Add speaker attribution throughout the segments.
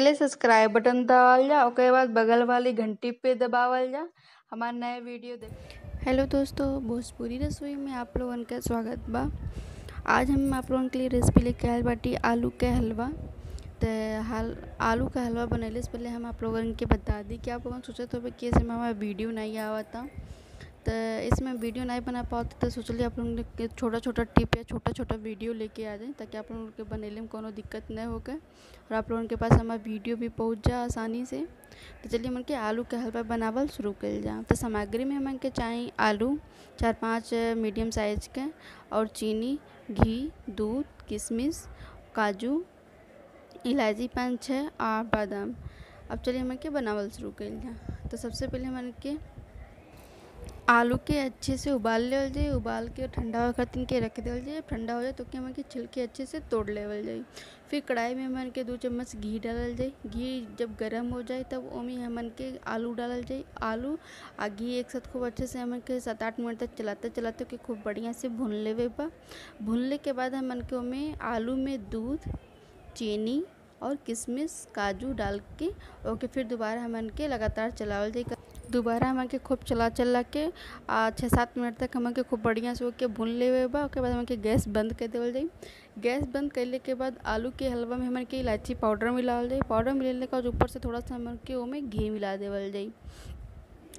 Speaker 1: पहले subscribe button दबावल जा, ओकरे बाद बगल वाली घंटी पे दबावल जा हमार नए वीडियो देख। हेलो दोस्तों, भोजपुरी रसोई में आप लोगन का स्वागत बा। आज हम आप लोगन के लिए रेसिपी लेके आयल बाटी आलू के हलवा। आलू का हलवा बनैले से पहले हम आप लोगन के बता दी कि आप लोगन सोचत हो कि इसमें हमारा वीडियो नहीं आवता, तो इसमें वीडियो नहीं बना पाते तो सोचलिए आप लोगों ने छोटा छोटा टिप या छोटा छोटा वीडियो लेके आ जाए ताकि आप लोगों के बनैले में कोनो दिक्कत नहीं होकर और आप लोगों के पास हमारा वीडियो भी पहुंच जाए आसानी से। तो चलिए मन के आलू के हलवा बनावल शुरू कर जाए। तो सामग्री में मन के चाहिए आलू 4-5 मीडियम साइज के और चीनी, घी, दूध, किशमिश, काजू, इलायची 5-6 और बादाम। अब चलिए मन के बनावल शुरू कर जाए। तो सबसे पहले मन के आलू के अच्छे से उबाल लेवल जाए। उबाल के ठंडा होकर के रख देवल जाए। ठंडा हो जाए तो क्या मन के छिलके अच्छे से तोड़ लेवल जाए। फिर कढ़ाई में मन के 2 चम्मच घी डालल जाए। घी जब गर्म हो जाए तब ओमे हमन के आलू डालल जाए। आलू आ घी एक साथ खूब अच्छे से हमन के 7-8 मिनट तक चलाते चलाते के खूब बढ़िया से भून लेवे बा। भूनले के बाद हमन के ओमे आलू में दूध, चीनी और किशमिश, काजू डाल के ओके फिर दोबारा हमन के लगातार चलावल जाए। दोबारा हमन के खूब चला के 6-7 मिनट तक हमन के खूब बढ़िया से ओके भून लेवे बा। उसके बाद हमन के गैस बंद कर देवल जाए। गैस बंद करले के बाद आलू के हलवा में हमन के इलायची पाउडर मिलावल जाए। पाउडर मिलाने के बाद ऊपर से थोड़ा सा हमन के ओमे घी मिला देवल जाए।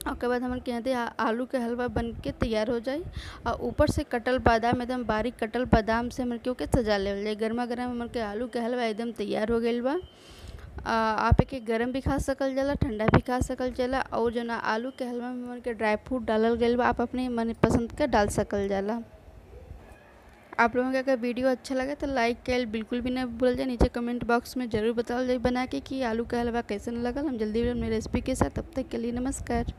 Speaker 1: उसके बाद हमन के यहाँ आलू के हलवा बन के तैयार हो जाए और ऊपर से कटल बादाम, एकदम बारीक कटल बादाम से हमन के ओके सजा लेवल जाए। गर्मा गर्म हमन के आलू के हलवा एकदम तैयार हो गइल बा। आप एके गरम भी खा सकल जाला, ठंडा भी खा सकल जाला और जो ना आलू के हलवा में हमन के ड्राई फ्रूट डालल गइल बा, आप अपने मन पसंद का डाल सकल जाला। आप लोगों का अगर वीडियो अच्छा लगे तो लाइक कैल बिल्कुल भी ना भूल जाए। नीचे कमेंट बॉक्स में ज़रूर बताओ जाए बना के कि आलू का हलवा कैसन लगल। हम जल्दी अपने रेसिपी के साथ, तब तक के लिए नमस्कार।